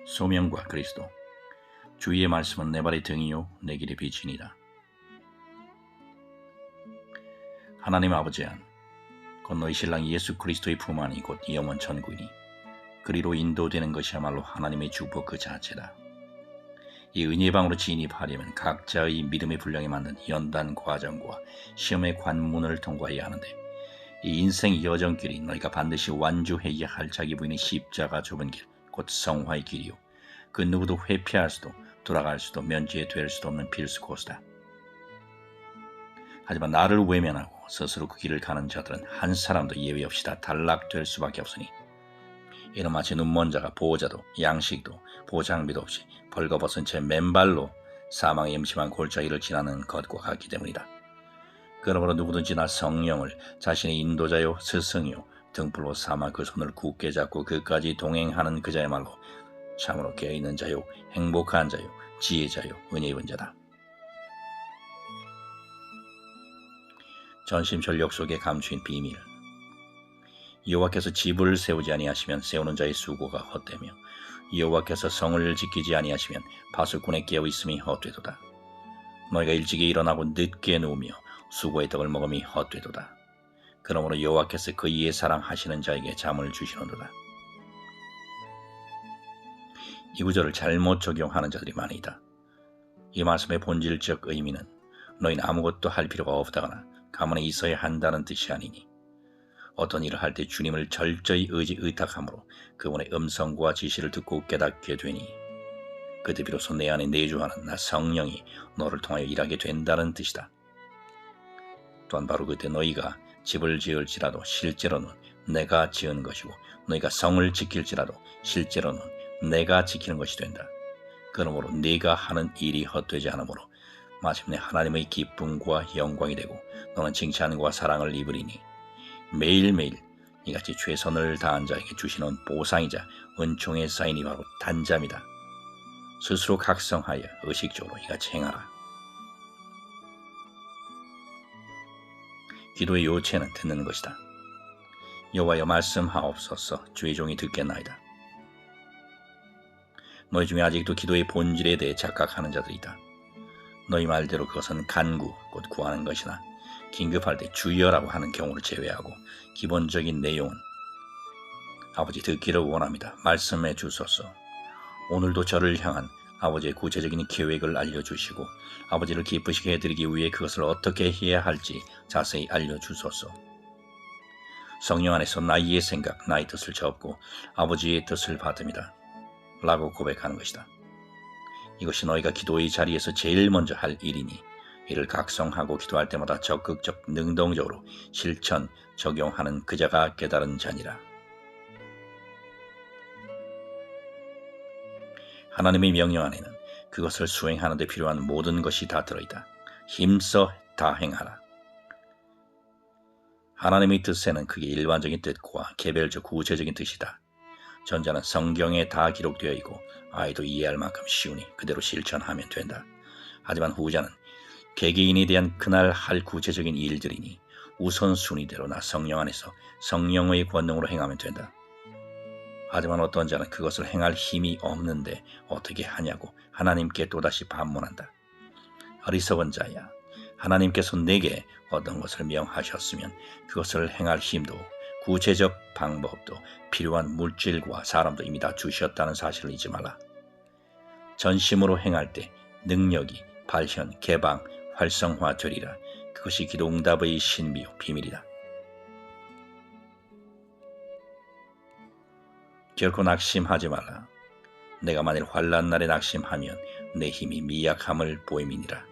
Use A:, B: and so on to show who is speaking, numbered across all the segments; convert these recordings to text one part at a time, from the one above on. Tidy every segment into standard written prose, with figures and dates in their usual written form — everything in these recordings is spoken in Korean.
A: 소명과 그리스도. 주의 말씀은 내 발의 등이요 내 길의 빛이니라. 하나님 아버지 안, 곧 너희 신랑 예수 그리스도의 품 안이 곧 영원 천국이니 그리로 인도되는 것이야말로 하나님의 축복 그 자체다. 이 은혜방으로 진입하려면 각자의 믿음의 분량에 맞는 연단 과정과 시험의 관문을 통과해야 하는데, 이 인생 여정길이 너희가 반드시 완주해야 할 자기 부인의 십자가 좁은 길, 곧 성화의 길이요, 그 누구도 회피할 수도 돌아갈 수도 면제될 수도 없는 필수 코스다. 하지만 나를 외면하고 스스로 그 길을 가는 자들은 한 사람도 예외 없이 다 단락될 수밖에 없으니, 이는 마치 눈먼 자가 보호자도 양식도 보장비도 없이 벌거벗은 채 맨발로 사망의 음침한 골짜기를 지나는 것과 같기 때문이다. 그러므로 누구든지 나 성령을 자신의 인도자요 스승이요 등불로 삼아 그 손을 굳게 잡고 그까지 동행하는 그 자야말로 참으로 깨어있는 자요 행복한 자요 지혜자요 은혜 입은 자다. 전심전력 속에 감추인 비밀. 여호와께서 집을 세우지 아니하시면 세우는 자의 수고가 헛되며, 여호와께서 성을 지키지 아니하시면 파수꾼의 깨어 있음이 헛되도다. 너희가 일찍이 일어나고 늦게 누우며 수고의 떡을 먹음이 헛되도다. 그러므로 여호와께서 그이의 사랑하시는 자에게 잠을 주시는도다. 이 구절을 잘못 적용하는 자들이 많이다. 이 말씀의 본질적 의미는 너희는 아무것도 할 필요가 없다거나 가만히 있어야 한다는 뜻이 아니니, 어떤 일을 할 때 주님을 철저히 의탁함으로 그분의 음성과 지시를 듣고 깨닫게 되니, 그때 비로소 내 안에 내주하는 나 성령이 너를 통하여 일하게 된다는 뜻이다. 또한 바로 그때 너희가 집을 지을지라도 실제로는 내가 지은 것이고, 너희가 성을 지킬지라도 실제로는 내가 지키는 것이 된다. 그러므로 네가 하는 일이 헛되지 않으므로 마침내 하나님의 기쁨과 영광이 되고 너는 칭찬과 사랑을 입으리니, 매일매일 이같이 최선을 다한 자에게 주시는 보상이자 은총의 사인이 바로 단잠이다. 스스로 각성하여 의식적으로 이같이 행하라. 기도의 요체는 듣는 것이다. 여호와여 말씀하옵소서. 주의 종이 듣겠나이다. 너희 중에 아직도 기도의 본질에 대해 착각하는 자들이 있다. 너희 말대로 그것은 간구, 곧 구하는 것이나 긴급할 때 주여라고 하는 경우를 제외하고 기본적인 내용은 아버지 듣기를 원합니다. 말씀해 주소서. 오늘도 저를 향한 아버지의 구체적인 계획을 알려주시고 아버지를 기쁘시게 해드리기 위해 그것을 어떻게 해야 할지 자세히 알려주소서. 성령 안에서 나의 생각, 나의 뜻을 접고 아버지의 뜻을 받습니다. 라고 고백하는 것이다. 이것이 너희가 기도의 자리에서 제일 먼저 할 일이니, 이를 각성하고 기도할 때마다 적극적 능동적으로 실천 적용하는 그자가 깨달은 자니라. 하나님의 명령 안에는 그것을 수행하는 데 필요한 모든 것이 다 들어있다. 힘써 다 행하라. 하나님의 뜻에는 그게 일반적인 뜻과 개별적 구체적인 뜻이다. 전자는 성경에 다 기록되어 있고 아이도 이해할 만큼 쉬우니 그대로 실천하면 된다. 하지만 후자는 개개인에 대한 그날 할 구체적인 일들이니 우선순위대로 나 성령 안에서 성령의 권능으로 행하면 된다. 하지만 어떤 자는 그것을 행할 힘이 없는데 어떻게 하냐고 하나님께 또다시 반문한다. 어리석은 자야, 하나님께서 내게 어떤 것을 명하셨으면 그것을 행할 힘도 구체적 방법도 필요한 물질과 사람도 이미 다 주셨다는 사실을 잊지 말라. 전심으로 행할 때 능력이 발현, 개방, 활성화되리라. 그것이 기도 응답의 신비요 비밀이다. 결코 낙심하지 말라. 내가 만일 환난 날에 낙심하면 내 힘이 미약함을 보임이니라.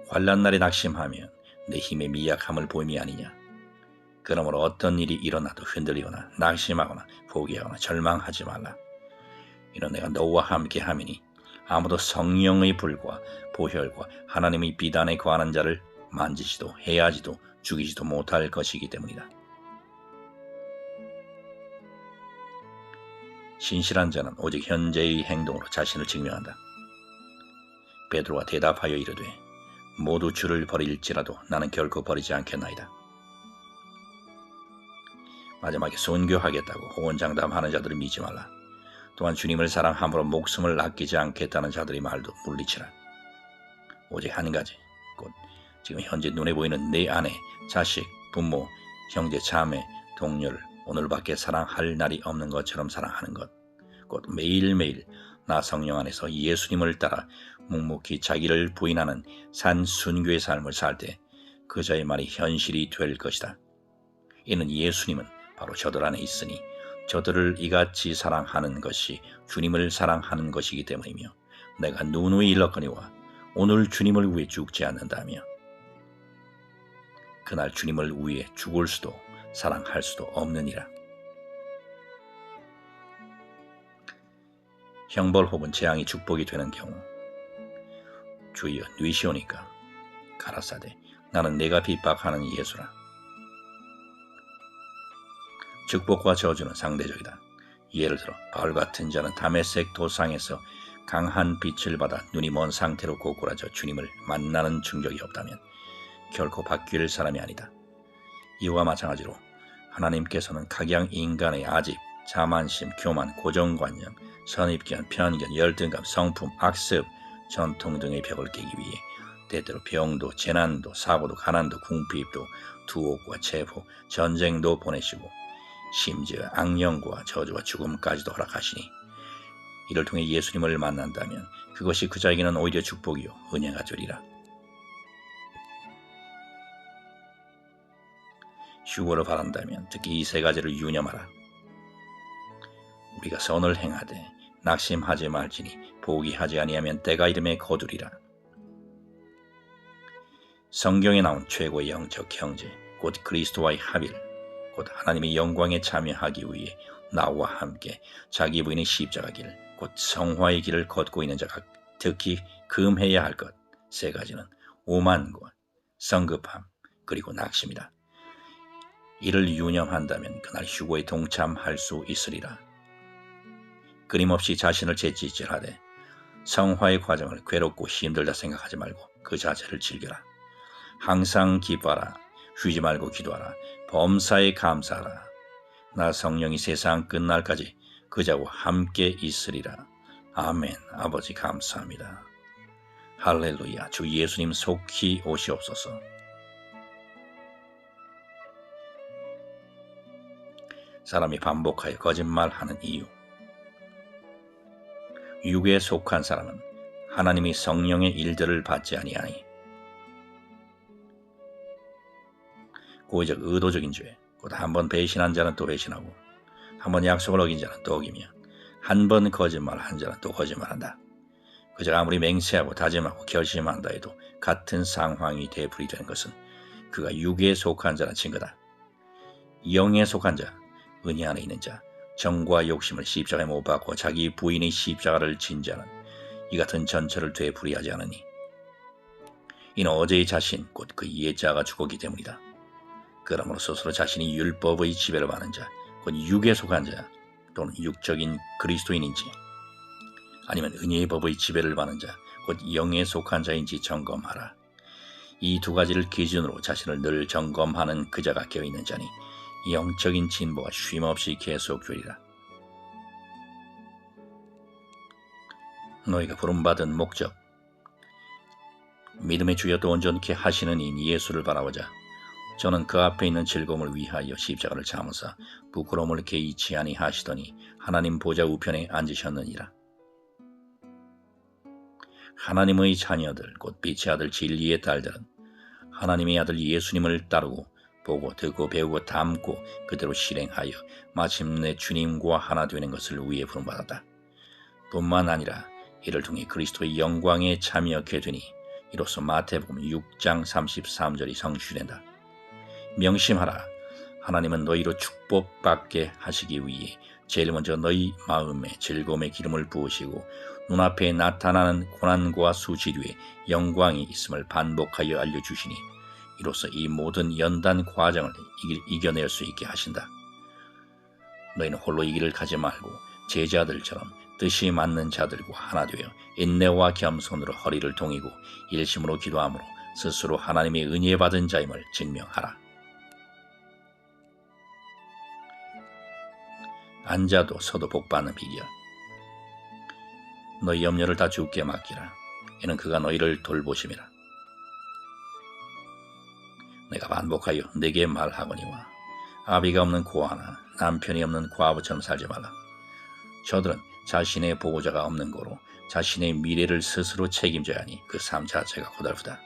A: 환난 날에 낙심하면 내 힘의 미약함을 보임이 아니냐. 그러므로 어떤 일이 일어나도 흔들리거나 낙심하거나 포기하거나 절망하지 말라. 이는 내가 너와 함께 함이니 아무도 성령의 불과 보혈과 하나님의 비단에 관한 자를 만지지도 해하지도 죽이지도 못할 것이기 때문이다. 신실한 자는 오직 현재의 행동으로 자신을 증명한다. 베드로가 대답하여 이르되 모두 주를 버릴지라도 나는 결코 버리지 않겠나이다. 마지막에 순교하겠다고 호언장담하는 자들을 믿지 말라. 또한 주님을 사랑함으로 목숨을 아끼지 않겠다는 자들의 말도 물리치라. 오직 한 가지, 곧 지금 현재 눈에 보이는 내 아내, 자식, 부모, 형제, 자매, 동료를 오늘밖에 사랑할 날이 없는 것처럼 사랑하는 것, 곧 매일매일 나 성령 안에서 예수님을 따라 묵묵히 자기를 부인하는 산 순교의 삶을 살 때 그자의 말이 현실이 될 것이다. 이는 예수님은 바로 저들 안에 있으니 저들을 이같이 사랑하는 것이 주님을 사랑하는 것이기 때문이며 내가 누누이 일렀거니와 오늘 주님을 위해 죽지 않는다며 그날 주님을 위해 죽을 수도 사랑할 수도 없느니라. 형벌 혹은 재앙이 축복이 되는 경우 주여 뉘시오니까 가라사대 나는 내가 핍박하는 예수라. 축복과 저주는 상대적이다. 예를 들어 바울 같은 자는 다메섹 도상에서 강한 빛을 받아 눈이 먼 상태로 고꾸라져 주님을 만나는 충격이 없다면 결코 바뀔 사람이 아니다. 이와 마찬가지로 하나님께서는 각양 인간의 아집, 자만심, 교만, 고정관념, 선입견, 편견, 열등감, 성품, 악습, 전통 등의 벽을 깨기 위해 때때로 병도, 재난도, 사고도, 가난도, 궁핍도, 두옥과 체포, 전쟁도 보내시고 심지어 악령과 저주와 죽음까지도 허락하시니 이를 통해 예수님을 만난다면 그것이 그자에게는 오히려 축복이요 은혜가 되리라. 휴거를 바란다면 특히 이 세 가지를 유념하라. 우리가 선을 행하되 낙심하지 말지니 포기하지 아니하면 때가 이름에 거두리라. 성경에 나온 최고의 영적 형제 곧 그리스도와의 합일 곧 하나님의 영광에 참여하기 위해 나와 함께 자기 부인의 십자가 길 곧 성화의 길을 걷고 있는 자가 특히 금해야 할 것 세 가지는 오만과 성급함 그리고 낙심이다. 이를 유념한다면 그날 휴거에 동참할 수 있으리라. 끊임없이 자신을 채찍질하되 성화의 과정을 괴롭고 힘들다 생각하지 말고 그 자체를 즐겨라. 항상 기뻐하라. 쉬지 말고 기도하라. 범사에 감사하라. 나 성령이 세상 끝날까지 그자와 함께 있으리라. 아멘. 아버지 감사합니다. 할렐루야. 주 예수님 속히 오시옵소서. 사람이 반복하여 거짓말하는 이유. 육에 속한 사람은 하나님이 성령의 일들을 받지 아니하니 고의적 의도적인 죄, 곧 한 번 배신한 자는 또 배신하고 한 번 약속을 어긴 자는 또 어기며 한 번 거짓말한 자는 또 거짓말한다. 그저 아무리 맹세하고 다짐하고 결심한다 해도 같은 상황이 되풀이되는 것은 그가 육에 속한 자는 증거다. 영에 속한 자, 은혜 안에 있는 자, 정과 욕심을 십자가에 못 박고 자기 부인의 십자가를 진 자는 이 같은 전처를 되풀이하지 않으니 이는 어제의 자신 곧 그 옛자가 죽었기 때문이다. 그러므로 스스로 자신이 율법의 지배를 받는 자, 곧 육에 속한 자 또는 육적인 그리스도인인지 아니면 은혜의 법의 지배를 받는 자, 곧 영에 속한 자인지 점검하라. 이 두 가지를 기준으로 자신을 늘 점검하는 그자가 깨어있는 자니 영적인 진보가 쉼없이 계속되리라. 너희가 부름받은 목적, 믿음의 주여 또 온전케 하시는 인 예수를 바라보자. 저는 그 앞에 있는 즐거움을 위하여 십자가를 참으사 부끄러움을 개의치 아니하시더니 하나님 보좌 우편에 앉으셨느니라. 하나님의 자녀들 곧 빛의 아들 진리의 딸들은 하나님의 아들 예수님을 따르고 보고 듣고 배우고 담고 그대로 실행하여 마침내 주님과 하나 되는 것을 위해 부름받았다. 뿐만 아니라 이를 통해 그리스도의 영광에 참여하게 되니 이로써 마태복음 6장 33절이 성취된다. 명심하라. 하나님은 너희로 축복받게 하시기 위해 제일 먼저 너희 마음에 즐거움의 기름을 부으시고 눈앞에 나타나는 고난과 수치 뒤에 영광이 있음을 반복하여 알려주시니 이로써 이 모든 연단 과정을 이겨낼 수 있게 하신다. 너희는 홀로 이 길을 가지 말고 제자들처럼 뜻이 맞는 자들과 하나 되어 인내와 겸손으로 허리를 동이고 일심으로 기도함으로 스스로 하나님의 은혜 받은 자임을 증명하라. 앉아도 서도 복받는 비결. 너희 염려를 다 주께 맡기라. 이는 그가 너희를 돌보심이라. 내가 반복하여 네게 말하거니와 아비가 없는 고아나 남편이 없는 과부처럼 살지 말라. 저들은 자신의 보호자가 없는 고로 자신의 미래를 스스로 책임져야 하니 그 삶 자체가 고달프다.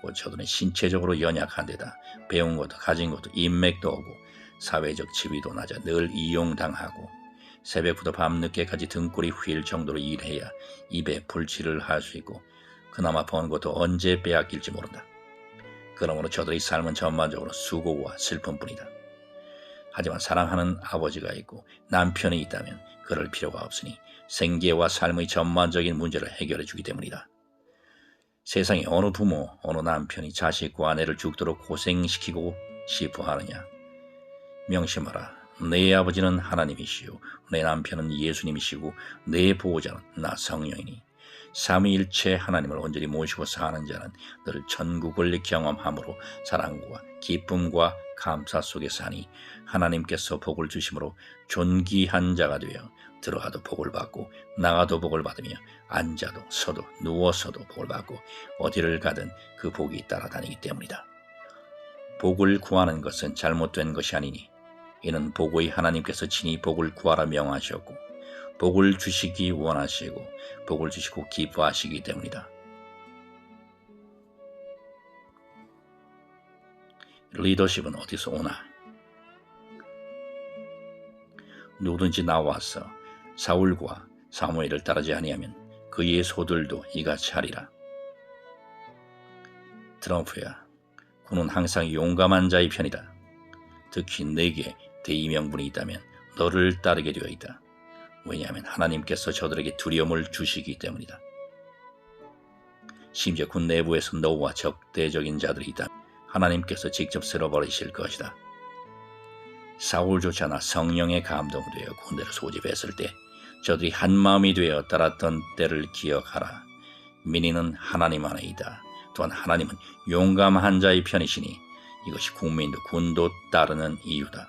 A: 곧 저들은 신체적으로 연약한 데다 배운 것도 가진 것도 인맥도 없고 사회적 지위도 낮아 늘 이용당하고 새벽부터 밤늦게까지 등골이 휠 정도로 일해야 입에 불칠을 할 수 있고 그나마 번 것도 언제 빼앗길지 모른다. 그러므로 저들의 삶은 전반적으로 수고와 슬픔뿐이다. 하지만 사랑하는 아버지가 있고 남편이 있다면 그럴 필요가 없으니 생계와 삶의 전반적인 문제를 해결해 주기 때문이다. 세상에 어느 부모, 어느 남편이 자식과 아내를 죽도록 고생시키고 싶어 하느냐? 명심하라. 내 아버지는 하나님이시요 내 남편은 예수님이시고 내 보호자는 나 성령이니 삼위일체 하나님을 온전히 모시고 사는 자는 늘 천국을 경험함으로 사랑과 기쁨과 감사 속에 사니 하나님께서 복을 주심으로 존귀한 자가 되어 들어가도 복을 받고 나가도 복을 받으며 앉아도 서도 누워서도 복을 받고 어디를 가든 그 복이 따라다니기 때문이다. 복을 구하는 것은 잘못된 것이 아니니 이는 복의 하나님께서 친히 복을 구하라 명하셨고 복을 주시기 원하시고 복을 주시고 기뻐하시기 때문이다. 리더십은 어디서 오나? 누구든지 나와서 사울과 사무엘을 따르지 아니하면 그의 소들도 이같이 하리라. 트럼프야, 그는 항상 용감한 자의 편이다. 특히 내게 대의명분이 있다면 너를 따르게 되어 있다. 왜냐하면 하나님께서 저들에게 두려움을 주시기 때문이다. 심지어 군 내부에서 너와 적대적인 자들이 있다면 하나님께서 직접 쓸어버리실 것이다. 사울조차 나 성령의 감동되어 군대를 소집했을 때 저들이 한마음이 되어 따랐던 때를 기억하라. 민의는 하나님 안에 있다. 또한 하나님은 용감한 자의 편이시니 이것이 국민도 군도 따르는 이유다.